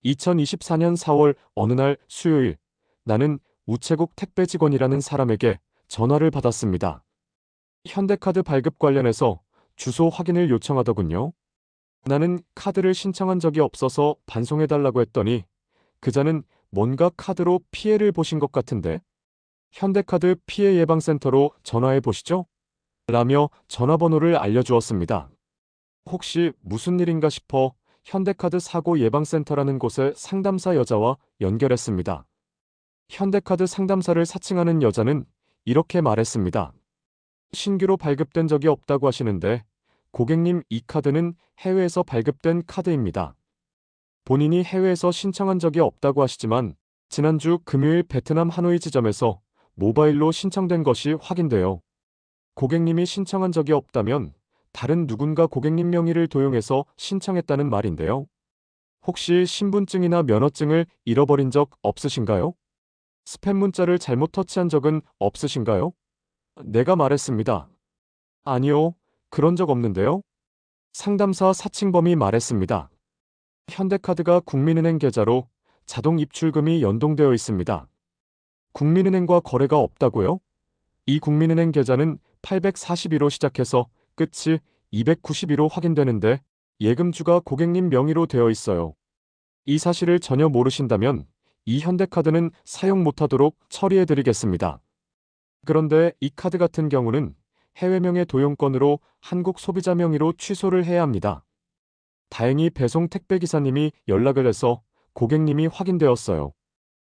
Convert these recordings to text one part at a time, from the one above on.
2024년 4월 어느 날 수요일, 나는 우체국 택배 직원이라는 사람에게 전화를 받았습니다. 현대카드 발급 관련해서 주소 확인을 요청하더군요. 나는 카드를 신청한 적이 없어서 반송해달라고 했더니 그자는 뭔가 카드로 피해를 보신 것 같은데 현대카드 피해 예방센터로 전화해 보시죠? 라며 전화번호를 알려주었습니다. 혹시 무슨 일인가 싶어 현대카드 사고 예방센터라는 곳의 상담사 여자와 연결했습니다. 현대카드 상담사를 사칭하는 여자는 이렇게 말했습니다. 신규로 발급된 적이 없다고 하시는데 고객님, 이 카드는 해외에서 발급된 카드입니다. 본인이 해외에서 신청한 적이 없다고 하시지만 지난주 금요일 베트남 하노이 지점에서 모바일로 신청된 것이 확인돼요. 고객님이 신청한 적이 없다면 다른 누군가 고객님 명의를 도용해서 신청했다는 말인데요. 혹시 신분증이나 면허증을 잃어버린 적 없으신가요? 스팸 문자를 잘못 터치한 적은 없으신가요? 내가 말했습니다. 아니요, 그런 적 없는데요. 상담사 사칭범이 말했습니다. 현대카드가 국민은행 계좌로 자동 입출금이 연동되어 있습니다. 국민은행과 거래가 없다고요? 이 국민은행 계좌는 842로 시작해서 끝이 292로 확인되는데 예금주가 고객님 명의로 되어 있어요. 이 사실을 전혀 모르신다면 이 현대카드는 사용 못하도록 처리해드리겠습니다. 그런데 이 카드 같은 경우는 해외명의 도용권으로 한국 소비자 명의로 취소를 해야 합니다. 다행히 배송 택배기사님이 연락을 해서 고객님이 확인되었어요.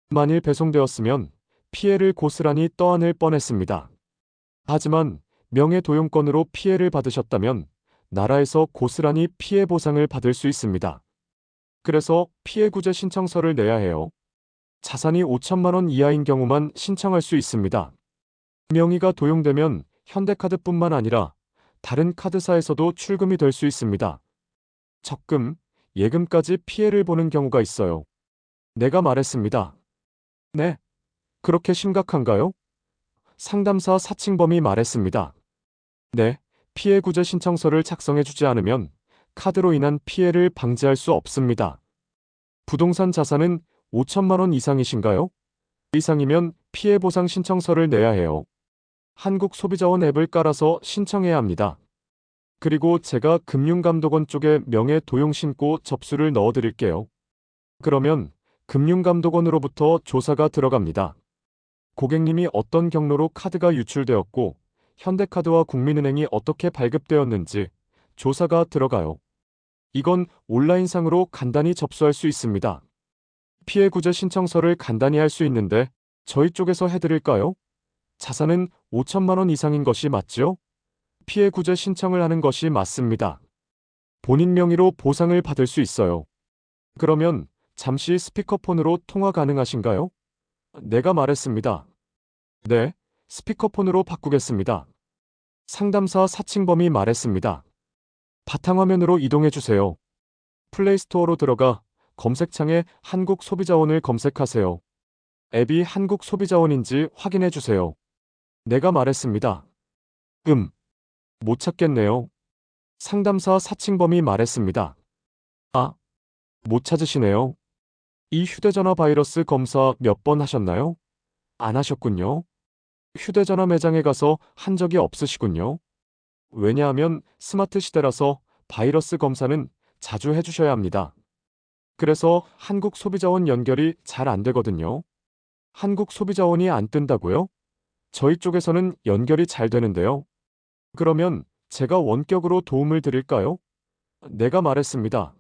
만일 배송되었으면 피해를 고스란히 떠안을 뻔했습니다. 하지만 명의 도용권으로 피해를 받으셨다면 나라에서 고스란히 피해 보상을 받을 수 있습니다. 그래서 피해 구제 신청서를 내야 해요. 자산이 5천만 원 이하인 경우만 신청할 수 있습니다. 명의가 도용되면 현대카드뿐만 아니라 다른 카드사에서도 출금이 될 수 있습니다. 적금, 예금까지 피해를 보는 경우가 있어요. 내가 말했습니다. 네, 그렇게 심각한가요? 상담사 사칭범이 말했습니다. 네, 피해 구제 신청서를 작성해주지 않으면 카드로 인한 피해를 방지할 수 없습니다. 부동산 자산은 5천만 원 이상이신가요? 이상이면 피해 보상 신청서를 내야 해요. 한국소비자원 앱을 깔아서 신청해야 합니다. 그리고 제가 금융감독원 쪽에 명예 도용 신고 접수를 넣어드릴게요. 그러면 금융감독원으로부터 조사가 들어갑니다. 고객님이 어떤 경로로 카드가 유출되었고 현대카드와 국민은행이 어떻게 발급되었는지 조사가 들어가요. 이건 온라인상으로 간단히 접수할 수 있습니다. 피해 구제 신청서를 간단히 할 수 있는데 저희 쪽에서 해드릴까요? 자산은 5천만 원 이상인 것이 맞죠? 피해 구제 신청을 하는 것이 맞습니다. 본인 명의로 보상을 받을 수 있어요. 그러면 잠시 스피커폰으로 통화 가능하신가요? 내가 말했습니다. 네, 스피커폰으로 바꾸겠습니다. 상담사 사칭범이 말했습니다. 바탕화면으로 이동해 주세요. 플레이스토어로 들어가 검색창에 한국소비자원을 검색하세요. 앱이 한국소비자원인지 확인해 주세요. 내가 말했습니다. 못 찾겠네요. 상담사 사칭범이 말했습니다. 아, 못 찾으시네요. 이 휴대전화 바이러스 검사 몇 번 하셨나요? 안 하셨군요. 휴대전화 매장에 가서 한 적이 없으시군요. 왜냐하면 스마트 시대라서 바이러스 검사는 자주 해주셔야 합니다. 그래서 한국소비자원 연결이 잘 안 되거든요. 한국소비자원이 안 뜬다고요? 저희 쪽에서는 연결이 잘 되는데요. 그러면 제가 원격으로 도움을 드릴까요? 내가 말했습니다.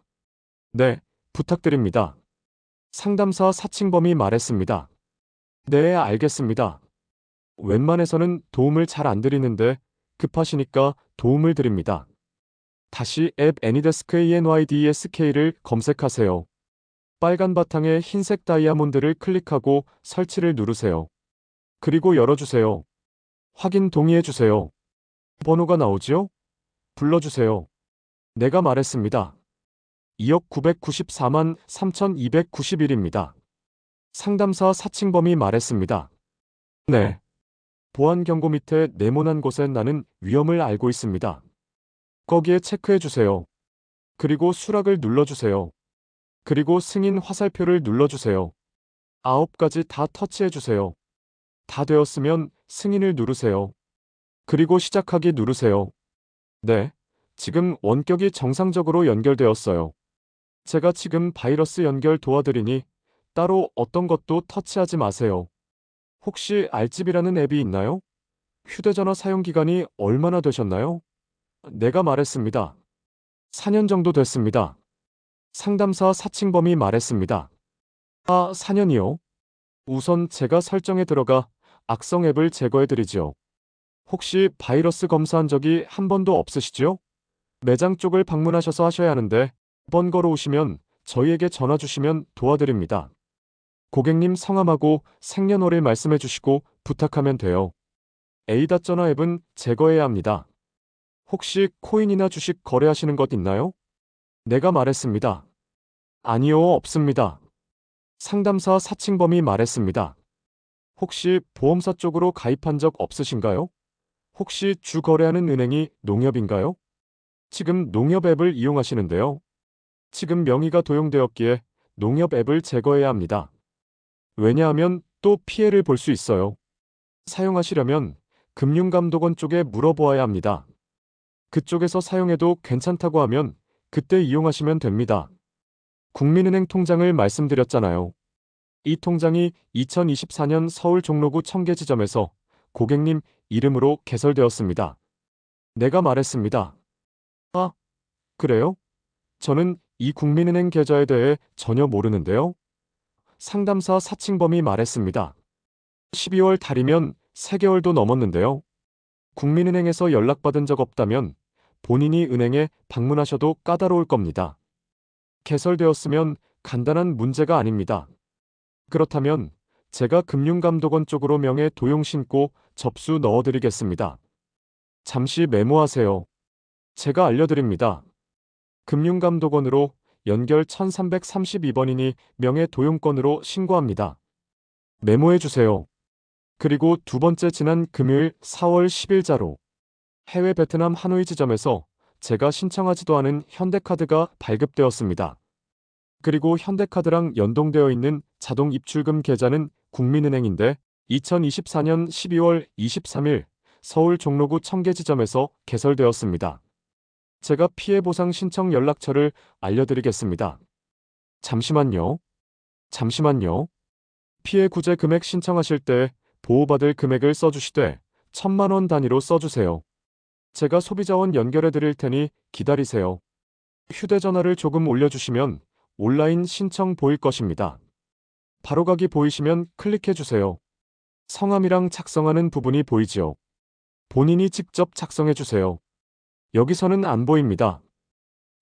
네, 부탁드립니다. 상담사 사칭범이 말했습니다. 네, 알겠습니다. 웬만해서는 도움을 잘 안 드리는데 급하시니까 도움을 드립니다. 다시 앱 애니데스크 ANYDESK를 검색하세요. 빨간 바탕에 흰색 다이아몬드를 클릭하고 설치를 누르세요. 그리고 열어주세요. 확인 동의해주세요. 번호가 나오지요? 불러주세요. 내가 말했습니다. 2억 994만 3,291입니다. 상담사 사칭범이 말했습니다. 네. 보안 경고 밑에 네모난 곳에 나는 위험을 알고 있습니다. 거기에 체크해주세요. 그리고 수락을 눌러주세요. 그리고 승인 화살표를 눌러주세요. 9가지 다 터치해주세요. 다 되었으면 승인을 누르세요. 그리고 시작하기 누르세요. 네, 지금 원격이 정상적으로 연결되었어요. 제가 지금 바이러스 연결 도와드리니 따로 어떤 것도 터치하지 마세요. 혹시 알집이라는 앱이 있나요? 휴대전화 사용 기간이 얼마나 되셨나요? 내가 말했습니다. 4년 정도 됐습니다. 상담사 사칭범이 말했습니다. 아, 4년이요? 우선 제가 설정에 들어가 악성 앱을 제거해드리지요. 혹시 바이러스 검사한 적이 한 번도 없으시죠? 매장 쪽을 방문하셔서 하셔야 하는데 번거로 오시면 저희에게 전화 주시면 도와드립니다. 고객님 성함하고 생년월일 말씀해 주시고 부탁하면 돼요. 에이다 전화 앱은 제거해야 합니다. 혹시 코인이나 주식 거래하시는 것 있나요? 내가 말했습니다. 아니요, 없습니다. 상담사 사칭범이 말했습니다. 혹시 보험사 쪽으로 가입한 적 없으신가요? 혹시 주 거래하는 은행이 농협인가요? 지금 농협 앱을 이용하시는데요. 지금 명의가 도용되었기에 농협 앱을 제거해야 합니다. 왜냐하면 또 피해를 볼 수 있어요. 사용하시려면 금융감독원 쪽에 물어보아야 합니다. 그쪽에서 사용해도 괜찮다고 하면 그때 이용하시면 됩니다. 국민은행 통장을 말씀드렸잖아요. 이 통장이 2024년 서울 종로구 청계지점에서 고객님 이름으로 개설되었습니다. 내가 말했습니다. 아, 그래요? 저는 이 국민은행 계좌에 대해 전혀 모르는데요. 상담사 사칭범이 말했습니다. 12월 달이면 3개월도 넘었는데요. 국민은행에서 연락받은 적 없다면 본인이 은행에 방문하셔도 까다로울 겁니다. 개설되었으면 간단한 문제가 아닙니다. 그렇다면 제가 금융감독원 쪽으로 명예 도용 신고 접수 넣어드리겠습니다. 잠시 메모하세요. 제가 알려드립니다. 금융감독원으로 연결 1332번이니 명예 도용권으로 신고합니다. 메모해 주세요. 그리고 두 번째 지난 금요일 4월 10일자로 해외 베트남 하노이 지점에서 제가 신청하지도 않은 현대카드가 발급되었습니다. 그리고 현대카드랑 연동되어 있는 자동 입출금 계좌는 국민은행인데 2024년 12월 23일 서울 종로구 청계지점에서 개설되었습니다. 제가 피해보상 신청 연락처를 알려드리겠습니다. 잠시만요. 잠시만요. 피해 구제 금액 신청하실 때 보호받을 금액을 써주시되 1,000만 원 단위로 써주세요. 제가 소비자원 연결해 드릴 테니 기다리세요. 휴대전화를 조금 올려주시면 온라인 신청 보일 것입니다. 바로가기 보이시면 클릭해 주세요. 성함이랑 작성하는 부분이 보이지요. 본인이 직접 작성해 주세요. 여기서는 안 보입니다.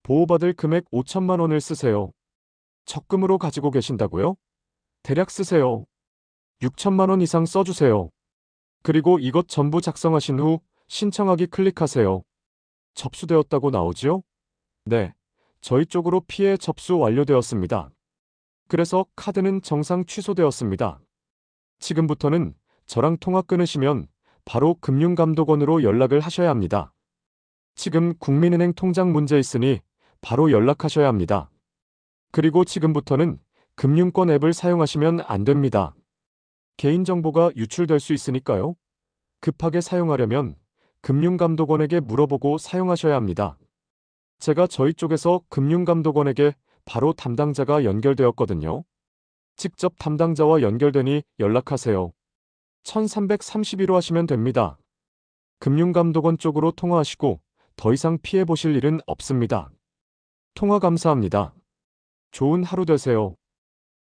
보호받을 금액 5,000만 원을 쓰세요. 적금으로 가지고 계신다고요? 대략 쓰세요. 6,000만 원 이상 써주세요. 그리고 이것 전부 작성하신 후 신청하기 클릭하세요. 접수되었다고 나오지요? 네. 저희 쪽으로 피해 접수 완료되었습니다. 그래서 카드는 정상 취소되었습니다. 지금부터는 저랑 통화 끊으시면 바로 금융감독원으로 연락을 하셔야 합니다. 지금 국민은행 통장 문제 있으니 바로 연락하셔야 합니다. 그리고 지금부터는 금융권 앱을 사용하시면 안 됩니다. 개인정보가 유출될 수 있으니까요. 급하게 사용하려면 금융감독원에게 물어보고 사용하셔야 합니다. 제가 저희 쪽에서 금융감독원에게 바로 담당자가 연결되었거든요. 직접 담당자와 연결되니 연락하세요. 1332로 하시면 됩니다. 금융감독원 쪽으로 통화하시고 더 이상 피해 보실 일은 없습니다. 통화 감사합니다. 좋은 하루 되세요.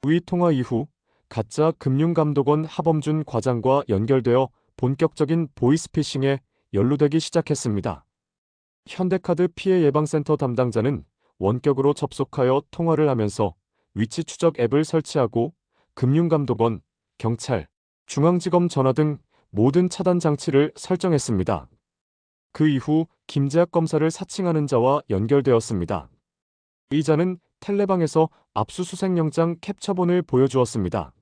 위 통화 이후 가짜 금융감독원 하범준 과장과 연결되어 본격적인 보이스피싱에 연루되기 시작했습니다. 현대카드 피해 예방센터 담당자는 원격으로 접속하여 통화를 하면서 위치 추적 앱을 설치하고 금융감독원, 경찰, 중앙지검 전화 등 모든 차단 장치를 설정했습니다. 그 이후 김재학 검사를 사칭하는 자와 연결되었습니다. 이 자는 텔레방에서 압수수색 영장 캡처본을 보여주었습니다.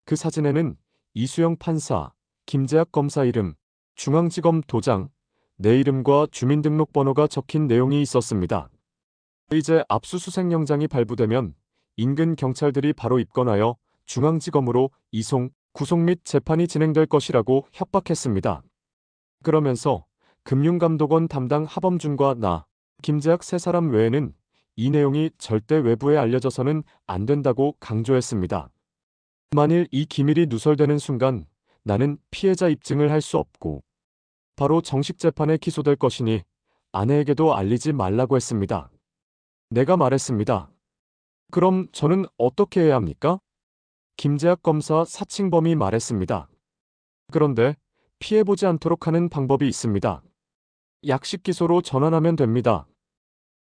그 사진에는 이수영 판사, 김재학 검사 이름, 중앙지검 도장, 내 이름과 주민등록번호가 적힌 내용이 있었습니다. 이제 압수수색 영장이 발부되면 인근 경찰들이 바로 입건하여 중앙지검으로 이송, 구속 및 재판이 진행될 것이라고 협박했습니다. 그러면서 금융감독원 담당 하범준과 나, 김재학 세 사람 외에는 이 내용이 절대 외부에 알려져서는 안 된다고 강조했습니다. 만일 이 기밀이 누설되는 순간 나는 피해자 입증을 할 수 없고 바로 정식 재판에 기소될 것이니 아내에게도 알리지 말라고 했습니다. 내가 말했습니다. 그럼 저는 어떻게 해야 합니까? 김재학 검사 사칭범이 말했습니다. 그런데 피해보지 않도록 하는 방법이 있습니다. 약식 기소로 전환하면 됩니다.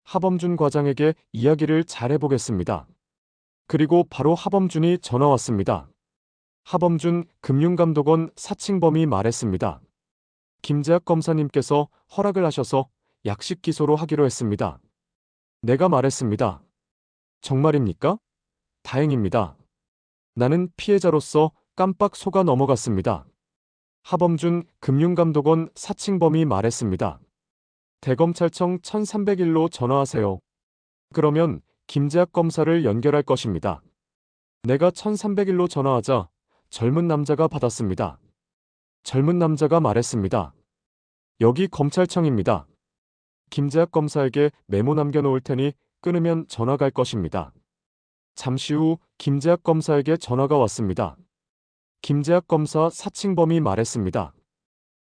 하범준 과장에게 이야기를 잘 해보겠습니다. 그리고 바로 하범준이 전화 왔습니다. 하범준 금융감독원 사칭범이 말했습니다. 김재학 검사님께서 허락을 하셔서 약식 기소로 하기로 했습니다. 내가 말했습니다. 정말입니까? 다행입니다. 나는 피해자로서 깜빡 속아 넘어갔습니다. 하범준 금융감독원 사칭범이 말했습니다. 대검찰청 1301로 전화하세요. 그러면 김재학 검사를 연결할 것입니다. 내가 1301로 전화하자 젊은 남자가 받았습니다. 젊은 남자가 말했습니다. 여기 검찰청입니다. 김재학 검사에게 메모 남겨놓을 테니 끊으면 전화 갈 것입니다. 잠시 후 김재학 검사에게 전화가 왔습니다. 김재학 검사 사칭범이 말했습니다.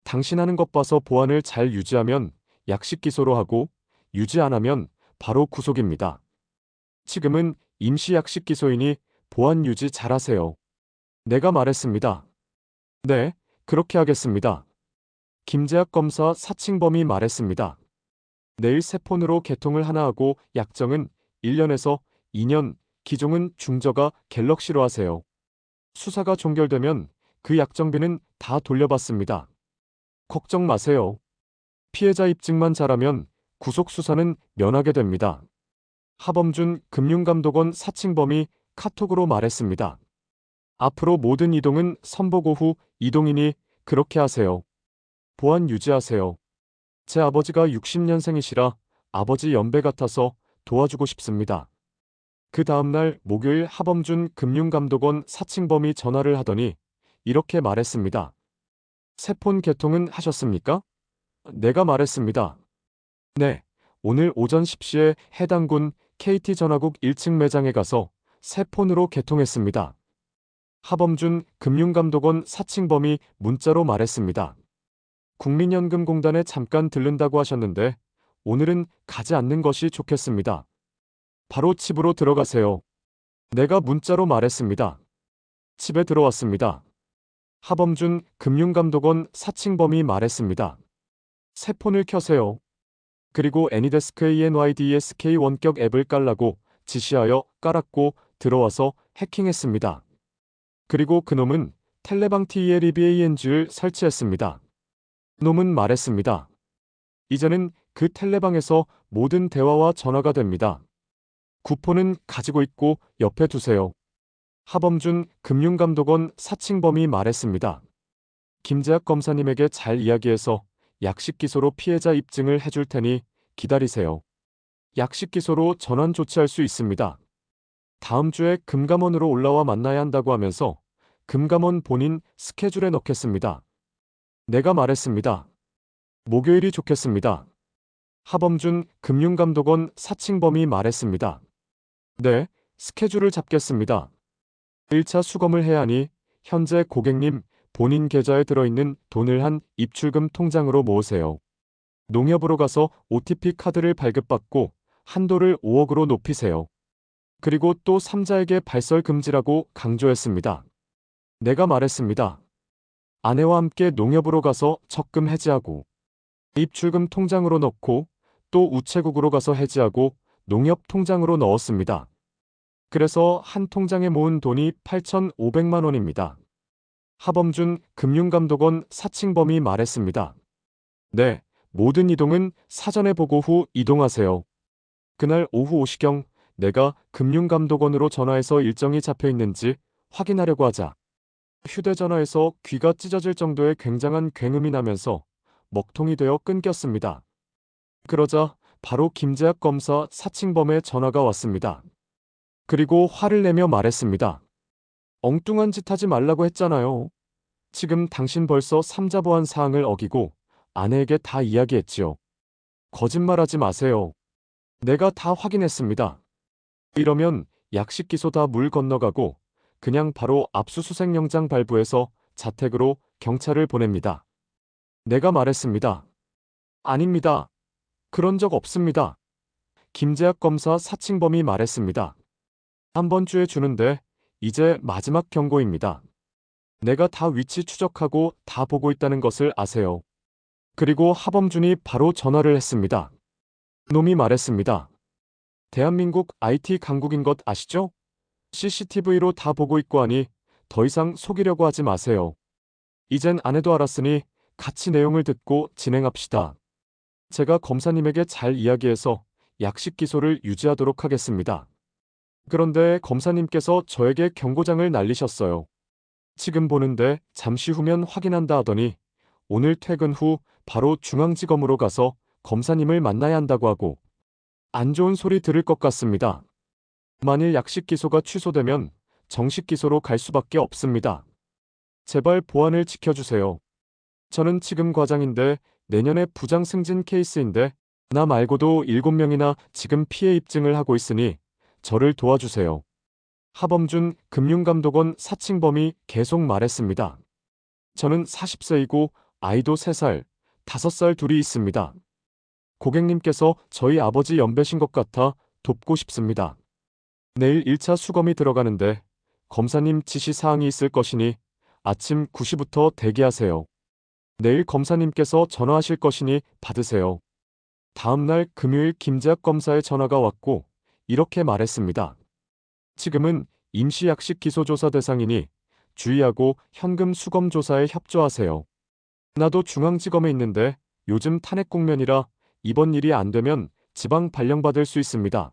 당신 하는 것 봐서 보안을 잘 유지하면 약식 기소로 하고 유지 안 하면 바로 구속입니다. 지금은 임시 약식 기소이니 보안 유지 잘하세요. 내가 말했습니다. 네, 그렇게 하겠습니다. 김재학 검사 사칭범이 말했습니다. 내일 새 폰으로 개통을 하나 하고 약정은 1년에서 2년, 기종은 중저가 갤럭시로 하세요. 수사가 종결되면 그 약정비는 다 돌려받습니다. 걱정 마세요. 피해자 입증만 잘하면 구속 수사는 면하게 됩니다. 하범준 금융감독원 사칭범이 카톡으로 말했습니다. 앞으로 모든 이동은 선보고 후 이동이니 그렇게 하세요. 보안 유지하세요. 제 아버지가 60년생이시라 아버지 연배 같아서 도와주고 싶습니다. 그 다음날 목요일 하범준 금융감독원 사칭범이 전화를 하더니 이렇게 말했습니다. 새 폰 개통은 하셨습니까? 내가 말했습니다. 네, 오늘 오전 10시에 해당 군 KT전화국 1층 매장에 가서 새 폰으로 개통했습니다. 하범준 금융감독원 사칭범이 문자로 말했습니다. 국민연금공단에 잠깐 들른다고 하셨는데 오늘은 가지 않는 것이 좋겠습니다. 바로 집으로 들어가세요. 내가 문자로 말했습니다. 집에 들어왔습니다. 하범준 금융감독원 사칭범이 말했습니다. 새 폰을 켜세요. 그리고 애니데스크 ANYDESK 원격 앱을 깔라고 지시하여 깔았고 들어와서 해킹했습니다. 그리고 그놈은 텔레방 TLEBANG를 설치했습니다. 놈은 말했습니다. 이제는 그 텔레방에서 모든 대화와 전화가 됩니다. 구폰은 가지고 있고 옆에 두세요. 하범준 금융감독원 사칭범이 말했습니다. 김재학 검사님에게 잘 이야기해서 약식 기소로 피해자 입증을 해줄 테니 기다리세요. 약식 기소로 전환 조치할 수 있습니다. 다음 주에 금감원으로 올라와 만나야 한다고 하면서 금감원 본인 스케줄에 넣겠습니다. 내가 말했습니다. 목요일이 좋겠습니다. 하범준 금융감독원 사칭범이 말했습니다. 네, 스케줄을 잡겠습니다. 1차 수검을 해야 하니 현재 고객님 본인 계좌에 들어있는 돈을 한 입출금 통장으로 모으세요. 농협으로 가서 OTP 카드를 발급받고 한도를 5억으로 높이세요. 그리고 또 3자에게 발설 금지라고 강조했습니다. 내가 말했습니다. 아내와 함께 농협으로 가서 적금 해지하고 입출금 통장으로 넣고 또 우체국으로 가서 해지하고 농협 통장으로 넣었습니다. 그래서 한 통장에 모은 돈이 8,500만 원입니다. 하범준 금융감독원 사칭범이 말했습니다. 네, 모든 이동은 사전에 보고 후 이동하세요. 그날 오후 5시경 내가 금융감독원으로 전화해서 일정이 잡혀 있는지 확인하려고 하자 휴대전화에서 귀가 찢어질 정도의 굉장한 굉음이 나면서 먹통이 되어 끊겼습니다. 그러자 바로 김재학 검사 사칭범의 전화가 왔습니다. 그리고 화를 내며 말했습니다. 엉뚱한 짓 하지 말라고 했잖아요. 지금 당신 벌써 삼자보안 사항을 어기고 아내에게 다 이야기했지요. 거짓말하지 마세요. 내가 다 확인했습니다. 이러면 약식 기소 다 물 건너가고 그냥 바로 압수수색 영장 발부해서 자택으로 경찰을 보냅니다. 내가 말했습니다. 아닙니다. 그런 적 없습니다. 김재학 검사 사칭범이 말했습니다. 한 번 주에 주는데 이제 마지막 경고입니다. 내가 다 위치 추적하고 다 보고 있다는 것을 아세요. 그리고 하범준이 바로 전화를 했습니다. 놈이 말했습니다. 대한민국 IT 강국인 것 아시죠? CCTV로 다 보고 있고 하니 더 이상 속이려고 하지 마세요. 이젠 아내도 알았으니 같이 내용을 듣고 진행합시다. 제가 검사님에게 잘 이야기해서 약식 기소를 유지하도록 하겠습니다. 그런데 검사님께서 저에게 경고장을 날리셨어요. 지금 보는데 잠시 후면 확인한다 하더니 오늘 퇴근 후 바로 중앙지검으로 가서 검사님을 만나야 한다고 하고 안 좋은 소리 들을 것 같습니다. 만일 약식 기소가 취소되면 정식 기소로 갈 수밖에 없습니다. 제발 보안을 지켜주세요. 저는 지금 과장인데 내년에 부장 승진 케이스인데 나 말고도 7명이나 지금 피해 입증을 하고 있으니 저를 도와주세요. 하범준 금융감독원 사칭범이 계속 말했습니다. 저는 40세이고 아이도 3살, 5살 둘이 있습니다. 고객님께서 저희 아버지 연배신 것 같아 돕고 싶습니다. 내일 1차 수검이 들어가는데 검사님 지시사항이 있을 것이니 아침 9시부터 대기하세요. 내일 검사님께서 전화하실 것이니 받으세요. 다음날 금요일 김재학 검사의 전화가 왔고 이렇게 말했습니다. 지금은 임시약식 기소조사 대상이니 주의하고 현금 수검 조사에 협조하세요. 나도 중앙지검에 있는데 요즘 탄핵 국면이라 이번 일이 안 되면 지방 발령받을 수 있습니다.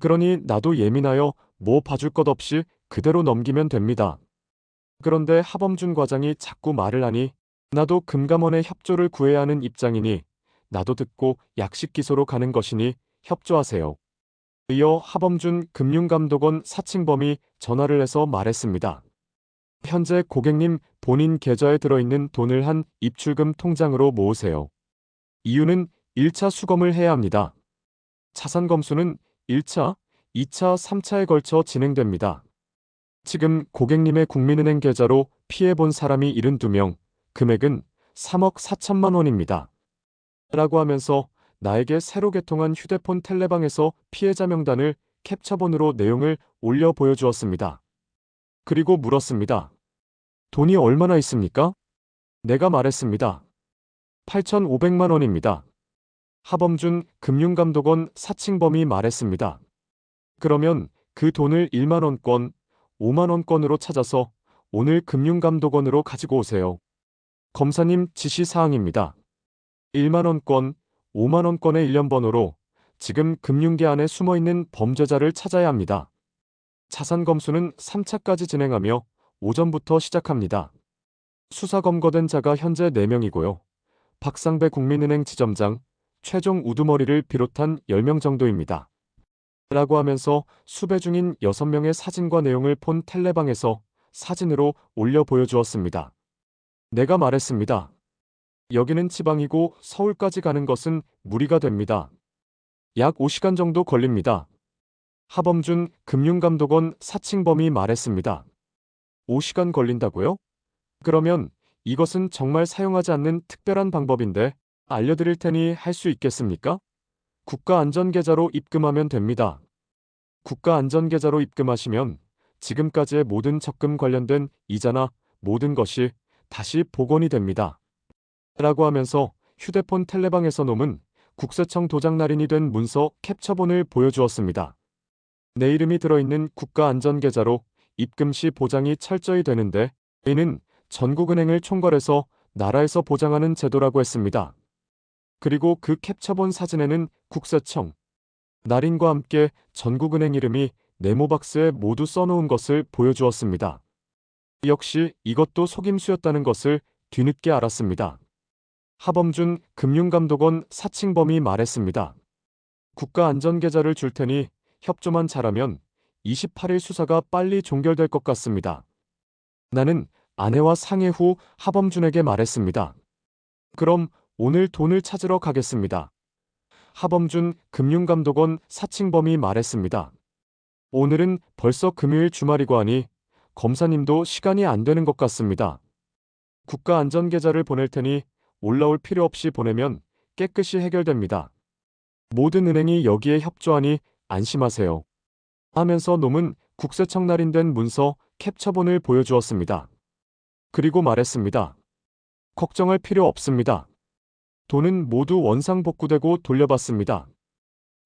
그러니 나도 예민하여 뭐 봐줄 것 없이 그대로 넘기면 됩니다. 그런데 하범준 과장이 자꾸 말을 하니 나도 금감원의 협조를 구해야 하는 입장이니 나도 듣고 약식 기소로 가는 것이니 협조하세요. 이어 하범준 금융감독원 사칭범이 전화를 해서 말했습니다. 현재 고객님 본인 계좌에 들어있는 돈을 한 입출금 통장으로 모으세요. 이유는 1차 수검을 해야 합니다. 자산 검수는 1차, 2차, 3차에 걸쳐 진행됩니다. 지금 고객님의 국민은행 계좌로 피해본 사람이 72명, 금액은 3억 4천만 원입니다. 라고 하면서 나에게 새로 개통한 휴대폰 텔레방에서 피해자 명단을 캡처본으로 내용을 올려 보여주었습니다. 그리고 물었습니다. 돈이 얼마나 있습니까? 내가 말했습니다. 8,500만 원입니다. 하범준 금융감독원 사칭범이 말했습니다. 그러면 그 돈을 1만 원권, 5만 원권으로 찾아서 오늘 금융감독원으로 가지고 오세요. 검사님 지시사항입니다. 1만 원권, 5만 원권의 일련 번호로 지금 금융계 안에 숨어있는 범죄자를 찾아야 합니다. 자산 검수는 3차까지 진행하며 오전부터 시작합니다. 수사 검거된 자가 현재 4명이고요. 박상배 국민은행 지점장, 최종 우두머리를 비롯한 10명 정도입니다. 라고 하면서 수배 중인 6명의 사진과 내용을 폰 텔레방에서 사진으로 올려 보여주었습니다. 내가 말했습니다. 여기는 지방이고 서울까지 가는 것은 무리가 됩니다. 약 5시간 정도 걸립니다. 하범준 금융감독원 사칭범이 말했습니다. 5시간 걸린다고요? 그러면 이것은 정말 사용하지 않는 특별한 방법인데 알려드릴 테니 할 수 있겠습니까? 국가안전계좌로 입금하면 됩니다. 국가안전계좌로 입금하시면 지금까지의 모든 적금 관련된 이자나 모든 것이 다시 복원이 됩니다. 라고 하면서 휴대폰 텔레방에서 놈은 국세청 도장 날인이 된 문서 캡처본을 보여주었습니다. 내 이름이 들어있는 국가안전계좌로 입금 시 보장이 철저히 되는데 이는 전국은행을 총괄해서 나라에서 보장하는 제도라고 했습니다. 그리고 그 캡처본 사진에는 국세청, 날인과 함께 전국은행 이름이 네모박스에 모두 써놓은 것을 보여주었습니다. 역시 이것도 속임수였다는 것을 뒤늦게 알았습니다. 하범준 금융감독원 사칭범이 말했습니다. 국가안전계좌를 줄 테니 협조만 잘하면 28일 수사가 빨리 종결될 것 같습니다. 나는 아내와 상의 후 하범준에게 말했습니다. 그럼 오늘 돈을 찾으러 가겠습니다. 하범준 금융감독원 사칭범이 말했습니다. 오늘은 벌써 금요일 주말이고 하니 검사님도 시간이 안 되는 것 같습니다. 국가안전계좌를 보낼 테니 올라올 필요 없이 보내면 깨끗이 해결됩니다. 모든 은행이 여기에 협조하니 안심하세요. 하면서 놈은 국세청 날인된 문서 캡처본을 보여주었습니다. 그리고 말했습니다. 걱정할 필요 없습니다. 돈은 모두 원상복구되고 돌려받습니다.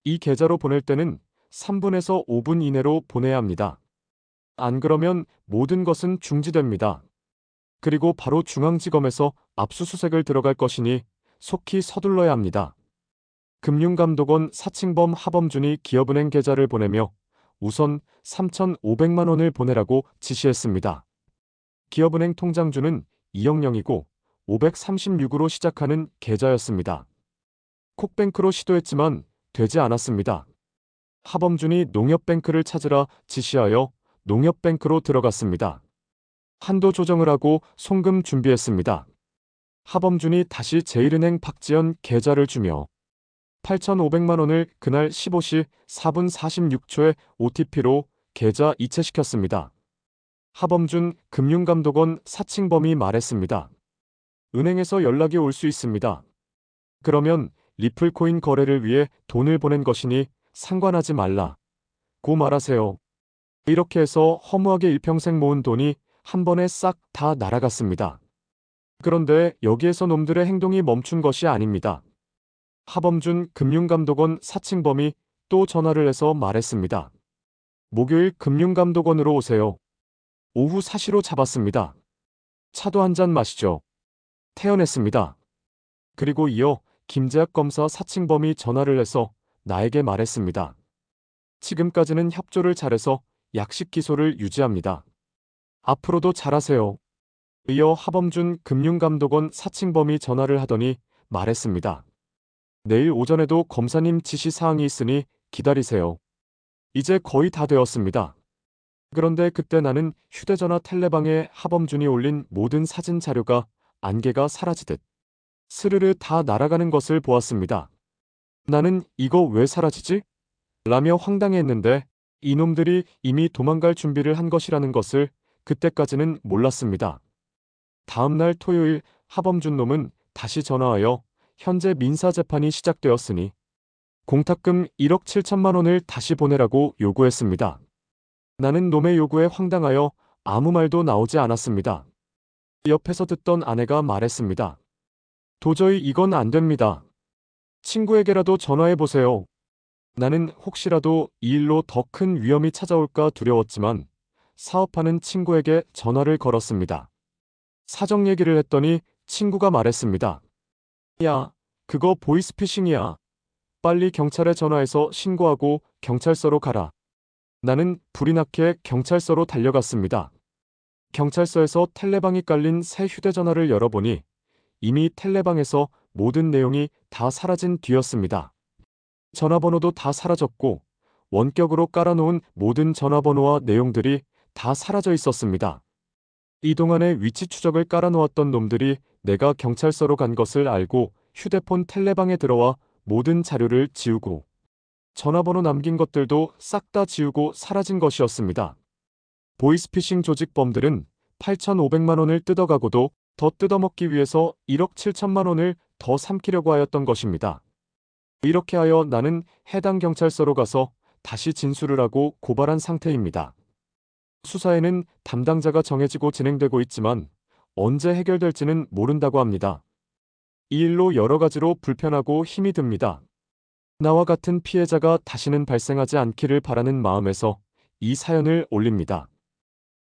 이 계좌로 보낼 때는 3분에서 5분 이내로 보내야 합니다. 안 그러면 모든 것은 중지됩니다. 그리고 바로 중앙지검에서 압수수색을 들어갈 것이니 속히 서둘러야 합니다. 금융감독원 사칭범 하범준이 기업은행 계좌를 보내며 우선 3,500만 원을 보내라고 지시했습니다. 기업은행 통장주는 이영영이고 536으로 시작하는 계좌였습니다. 콕뱅크로 시도했지만 되지 않았습니다. 하범준이 농협뱅크를 찾으라 지시하여 농협뱅크로 들어갔습니다. 한도 조정을 하고 송금 준비했습니다. 하범준이 다시 제일은행 박지연 계좌를 주며 8,500만 원을 그날 15시 4분 46초에 OTP로 계좌 이체시켰습니다. 하범준 금융감독원 사칭범이 말했습니다. 은행에서 연락이 올 수 있습니다. 그러면 리플코인 거래를 위해 돈을 보낸 것이니 상관하지 말라. 고 말하세요. 이렇게 해서 허무하게 일평생 모은 돈이 한 번에 싹 다 날아갔습니다. 그런데 여기에서 놈들의 행동이 멈춘 것이 아닙니다. 하범준 금융감독원 사칭범이 또 전화를 해서 말했습니다. 목요일 금융감독원으로 오세요. 오후 4시로 잡았습니다. 차도 한 잔 마시죠. 태연했습니다. 그리고 이어 김재학 검사 사칭범이 전화를 해서 나에게 말했습니다. 지금까지는 협조를 잘해서 약식 기소를 유지합니다. 앞으로도 잘하세요. 이어 하범준 금융감독원 사칭범이 전화를 하더니 말했습니다. 내일 오전에도 검사님 지시사항이 있으니 기다리세요. 이제 거의 다 되었습니다. 그런데 그때 나는 휴대전화 텔레방에 하범준이 올린 모든 사진 자료가 안개가 사라지듯 스르르 다 날아가는 것을 보았습니다. 나는 이거 왜 사라지지? 라며 황당해했는데 이놈들이 이미 도망갈 준비를 한 것이라는 것을 그때까지는 몰랐습니다. 다음 날 토요일 하범준 놈은 다시 전화하여 현재 민사재판이 시작되었으니 공탁금 1억 7천만 원을 다시 보내라고 요구했습니다. 나는 놈의 요구에 황당하여 아무 말도 나오지 않았습니다. 옆에서 듣던 아내가 말했습니다. 도저히 이건 안 됩니다. 친구에게라도 전화해보세요. 나는 혹시라도 이 일로 더 큰 위험이 찾아올까 두려웠지만 사업하는 친구에게 전화를 걸었습니다. 사정 얘기를 했더니 친구가 말했습니다. 야, 그거 보이스피싱이야. 빨리 경찰에 전화해서 신고하고 경찰서로 가라. 나는 불이 나게 경찰서로 달려갔습니다. 경찰서에서 텔레방이 깔린 새 휴대전화를 열어보니 이미 텔레방에서 모든 내용이 다 사라진 뒤였습니다. 전화번호도 다 사라졌고 원격으로 깔아놓은 모든 전화번호와 내용들이 다 사라져 있었습니다. 이동안에 위치 추적을 깔아놓았던 놈들이 내가 경찰서로 간 것을 알고 휴대폰 텔레방에 들어와 모든 자료를 지우고 전화번호 남긴 것들도 싹 다 지우고 사라진 것이었습니다. 보이스피싱 조직범들은 8,500만 원을 뜯어가고도 더 뜯어먹기 위해서 1억 7천만 원을 더 삼키려고 하였던 것입니다. 이렇게 하여 나는 해당 경찰서로 가서 다시 진술을 하고 고발한 상태입니다. 수사에는 담당자가 정해지고 진행되고 있지만 언제 해결될지는 모른다고 합니다. 이 일로 여러 가지로 불편하고 힘이 듭니다. 나와 같은 피해자가 다시는 발생하지 않기를 바라는 마음에서 이 사연을 올립니다.